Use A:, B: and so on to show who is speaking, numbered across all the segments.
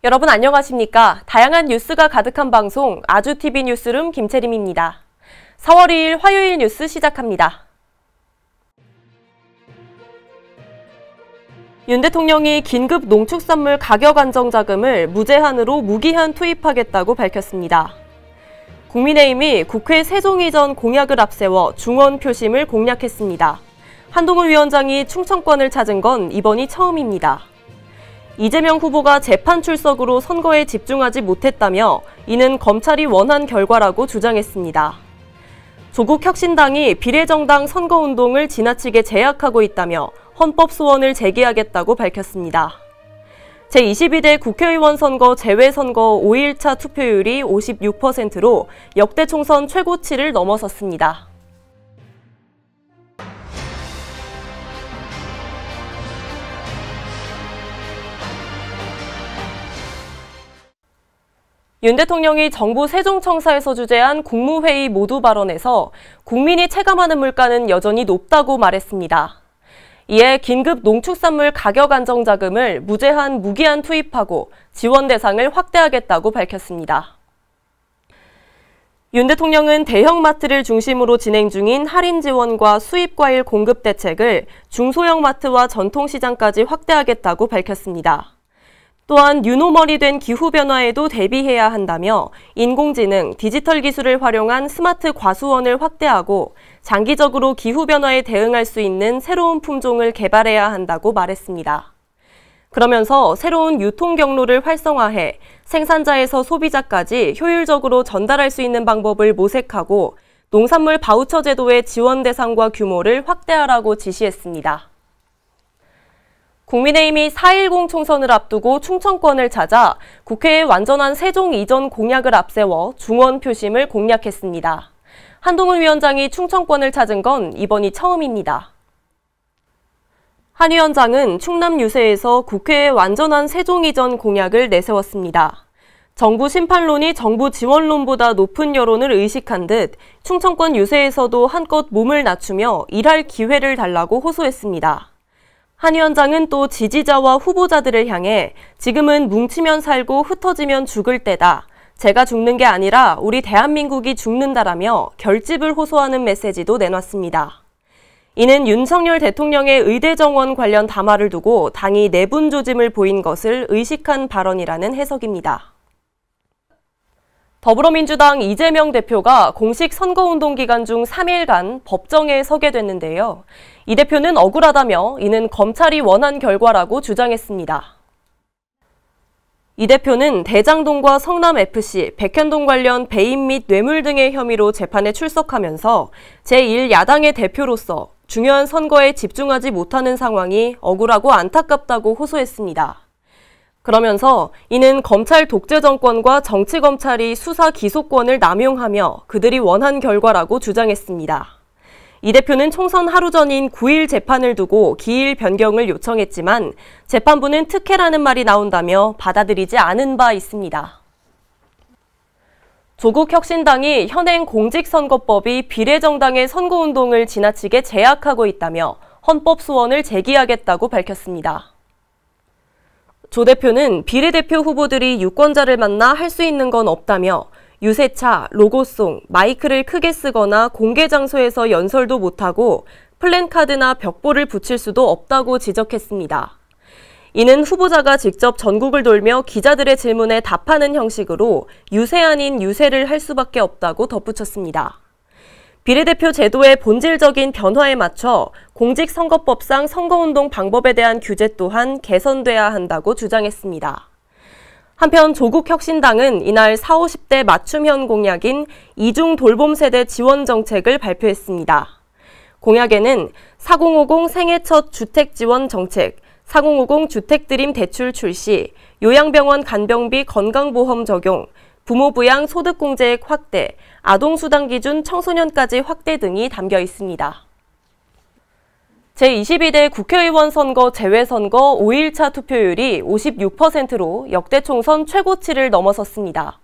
A: 여러분 안녕하십니까? 다양한 뉴스가 가득한 방송 아주TV 뉴스룸 김채림입니다. 4월 2일 화요일 뉴스 시작합니다. 윤 대통령이 긴급 농축산물 가격 안정 자금을 무제한으로 무기한 투입하겠다고 밝혔습니다. 국민의힘이 국회 세종 이전 공약을 앞세워 중원 표심을 공략했습니다. 한동훈 위원장이 충청권을 찾은 건 이번이 처음입니다. 이재명 후보가 재판 출석으로 선거에 집중하지 못했다며 이는 검찰이 원한 결과라고 주장했습니다. 조국 혁신당이 비례정당 선거운동을 지나치게 제약하고 있다며 헌법 소원을 제기하겠다고 밝혔습니다. 제22대 국회의원 선거 재외선거 5일차 투표율이 56%로 역대 총선 최고치를 넘어섰습니다. 윤 대통령이 정부 세종청사에서 주재한 국무회의 모두 발언에서 국민이 체감하는 물가는 여전히 높다고 말했습니다. 이에 긴급 농축산물 가격 안정 자금을 무제한 무기한 투입하고 지원 대상을 확대하겠다고 밝혔습니다. 윤 대통령은 대형마트를 중심으로 진행 중인 할인 지원과 수입과일 공급 대책을 중소형 마트와 전통시장까지 확대하겠다고 밝혔습니다. 또한 뉴노멀이 된 기후변화에도 대비해야 한다며 인공지능, 디지털 기술을 활용한 스마트 과수원을 확대하고 장기적으로 기후변화에 대응할 수 있는 새로운 품종을 개발해야 한다고 말했습니다. 그러면서 새로운 유통 경로를 활성화해 생산자에서 소비자까지 효율적으로 전달할 수 있는 방법을 모색하고 농산물 바우처 제도의 지원 대상과 규모를 확대하라고 지시했습니다. 국민의힘이 4.10 총선을 앞두고 충청권을 찾아 국회에 완전한 세종 이전 공약을 앞세워 중원 표심을 공략했습니다. 한동훈 위원장이 충청권을 찾은 건 이번이 처음입니다. 한 위원장은 충남 유세에서 국회에 완전한 세종 이전 공약을 내세웠습니다. 정부 심판론이 정부 지원론보다 높은 여론을 의식한 듯 충청권 유세에서도 한껏 몸을 낮추며 일할 기회를 달라고 호소했습니다. 한 위원장은 또 지지자와 후보자들을 향해 지금은 뭉치면 살고 흩어지면 죽을 때다. 제가 죽는 게 아니라 우리 대한민국이 죽는다라며 결집을 호소하는 메시지도 내놨습니다. 이는 윤석열 대통령의 의대 정원 관련 담화를 두고 당이 내분 조짐을 보인 것을 의식한 발언이라는 해석입니다. 더불어민주당 이재명 대표가 공식 선거운동 기간 중 3일간 법정에 서게 됐는데요. 이 대표는 억울하다며 이는 검찰이 원한 결과라고 주장했습니다. 이 대표는 대장동과 성남FC, 백현동 관련 배임 및 뇌물 등의 혐의로 재판에 출석하면서 제1야당의 대표로서 중요한 선거에 집중하지 못하는 상황이 억울하고 안타깝다고 호소했습니다. 그러면서 이는 검찰 독재 정권과 정치검찰이 수사 기소권을 남용하며 그들이 원한 결과라고 주장했습니다. 이 대표는 총선 하루 전인 9일 재판을 두고 기일 변경을 요청했지만 재판부는 특혜라는 말이 나온다며 받아들이지 않은 바 있습니다. 조국 혁신당이 현행 공직선거법이 비례정당의 선거운동을 지나치게 제약하고 있다며 헌법 소원을 제기하겠다고 밝혔습니다. 조 대표는 비례대표 후보들이 유권자를 만나 할 수 있는 건 없다며 유세차, 로고송, 마이크를 크게 쓰거나 공개 장소에서 연설도 못하고 플랜카드나 벽보를 붙일 수도 없다고 지적했습니다. 이는 후보자가 직접 전국을 돌며 기자들의 질문에 답하는 형식으로 유세 아닌 유세를 할 수밖에 없다고 덧붙였습니다. 비례대표 제도의 본질적인 변화에 맞춰 공직선거법상 선거운동 방법에 대한 규제 또한 개선돼야 한다고 주장했습니다. 한편 조국 혁신당은 이날 40, 50대 맞춤형 공약인 이중 돌봄 세대 지원 정책을 발표했습니다. 공약에는 4050 생애 첫 주택 지원 정책, 4050 주택드림 대출 출시, 요양병원 간병비 건강보험 적용, 부모부양 소득공제액 확대, 아동수당 기준 청소년까지 확대 등이 담겨 있습니다. 제22대 국회의원 선거 재외선거 5일차 투표율이 56%로 역대 총선 최고치를 넘어섰습니다.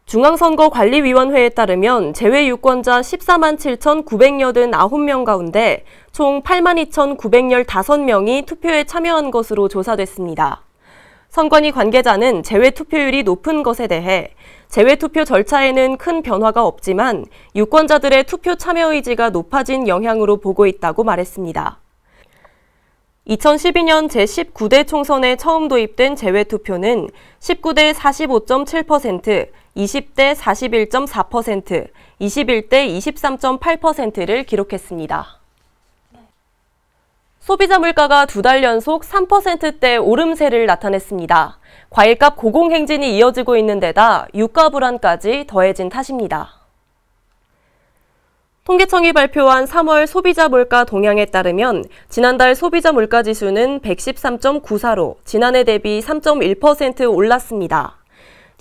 A: 중앙선거관리위원회에 따르면 재외 유권자 14만 7,989명 가운데 총 8만 2,915명이 투표에 참여한 것으로 조사됐습니다. 선관위 관계자는 재외투표율이 높은 것에 대해 재외투표 절차에는 큰 변화가 없지만 유권자들의 투표 참여 의지가 높아진 영향으로 보고 있다고 말했습니다. 2012년 제19대 총선에 처음 도입된 재외투표는 19대 45.7%, 20대 41.4%, 21대 23.8%를 기록했습니다. 소비자 물가가 2달 연속 3%대 오름세를 나타냈습니다. 과일값 고공행진이 이어지고 있는 데다 유가 불안까지 더해진 탓입니다. 통계청이 발표한 3월 소비자 물가 동향에 따르면 지난달 소비자 물가 지수는 113.94로 지난해 대비 3.1% 올랐습니다.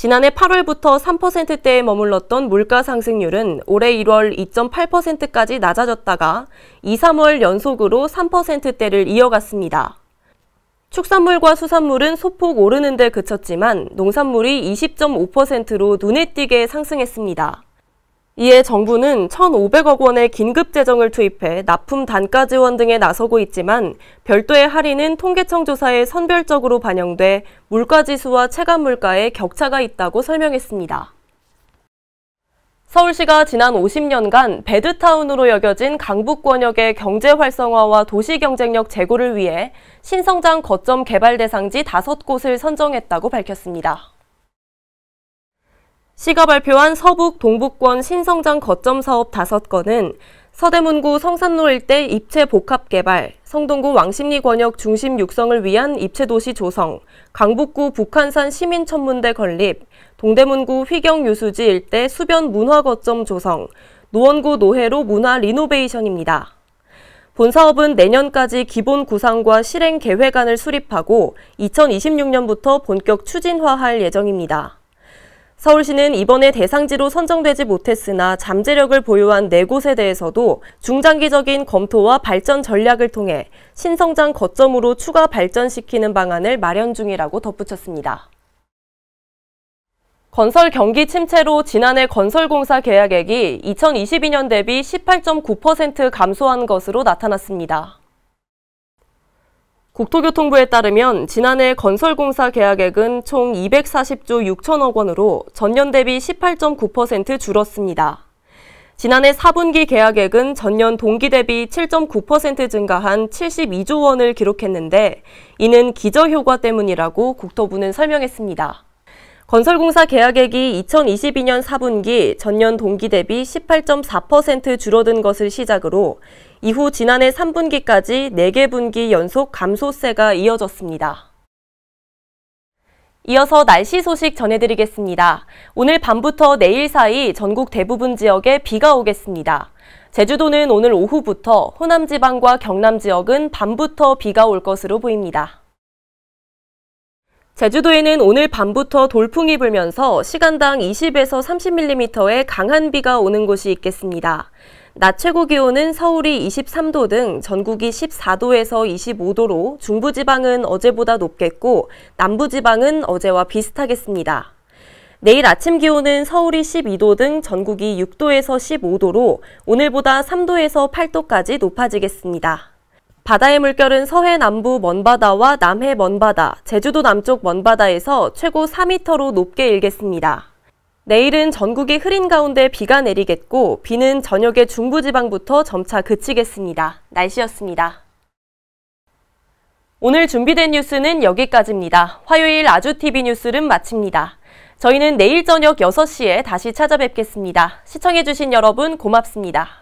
A: 지난해 8월부터 3%대에 머물렀던 물가 상승률은 올해 1월 2.8%까지 낮아졌다가 2, 3월 연속으로 3%대를 이어갔습니다. 축산물과 수산물은 소폭 오르는 데 그쳤지만 농산물이 20.5%로 눈에 띄게 상승했습니다. 이에 정부는 1,500억 원의 긴급 재정을 투입해 납품 단가 지원 등에 나서고 있지만 별도의 할인은 통계청 조사에 선별적으로 반영돼 물가지수와 체감 물가에 격차가 있다고 설명했습니다. 서울시가 지난 50년간 배드타운으로 여겨진 강북권역의 경제 활성화와 도시 경쟁력 제고를 위해 신성장 거점 개발 대상지 5곳을 선정했다고 밝혔습니다. 시가 발표한 서북 동북권 신성장 거점 사업 5건은 서대문구 성산로 일대 입체 복합 개발, 성동구 왕십리 권역 중심 육성을 위한 입체도시 조성, 강북구 북한산 시민천문대 건립, 동대문구 휘경유수지 일대 수변 문화 거점 조성, 노원구 노회로 문화 리노베이션입니다. 본 사업은 내년까지 기본 구상과 실행 계획안을 수립하고 2026년부터 본격 추진화할 예정입니다. 서울시는 이번에 대상지로 선정되지 못했으나 잠재력을 보유한 4곳에 대해서도 중장기적인 검토와 발전 전략을 통해 신성장 거점으로 추가 발전시키는 방안을 마련 중이라고 덧붙였습니다. 건설 경기 침체로 지난해 건설공사 계약액이 2022년 대비 18.9% 감소한 것으로 나타났습니다. 국토교통부에 따르면 지난해 건설공사 계약액은 총 240조 6천억 원으로 전년 대비 18.9% 줄었습니다. 지난해 4분기 계약액은 전년 동기 대비 7.9% 증가한 72조 원을 기록했는데 이는 기저효과 때문이라고 국토부는 설명했습니다. 건설공사 계약액이 2022년 4분기 전년 동기 대비 18.4% 줄어든 것을 시작으로 이후 지난해 3분기까지 4개 분기 연속 감소세가 이어졌습니다. 이어서 날씨 소식 전해드리겠습니다. 오늘 밤부터 내일 사이 전국 대부분 지역에 비가 오겠습니다. 제주도는 오늘 오후부터, 호남 지방과 경남 지역은 밤부터 비가 올 것으로 보입니다. 제주도에는 오늘 밤부터 돌풍이 불면서 시간당 20에서 30mm의 강한 비가 오는 곳이 있겠습니다. 낮 최고 기온은 서울이 23도 등 전국이 14도에서 25도로 중부지방은 어제보다 높겠고 남부지방은 어제와 비슷하겠습니다. 내일 아침 기온은 서울이 12도 등 전국이 6도에서 15도로 오늘보다 3도에서 8도까지 높아지겠습니다. 바다의 물결은 서해 남부 먼바다와 남해 먼바다, 제주도 남쪽 먼바다에서 최고 4m로 높게 일겠습니다. 내일은 전국이 흐린 가운데 비가 내리겠고 비는 저녁에 중부지방부터 점차 그치겠습니다. 날씨였습니다. 오늘 준비된 뉴스는 여기까지입니다. 화요일 아주TV 뉴스를 마칩니다. 저희는 내일 저녁 6시에 다시 찾아뵙겠습니다. 시청해주신 여러분 고맙습니다.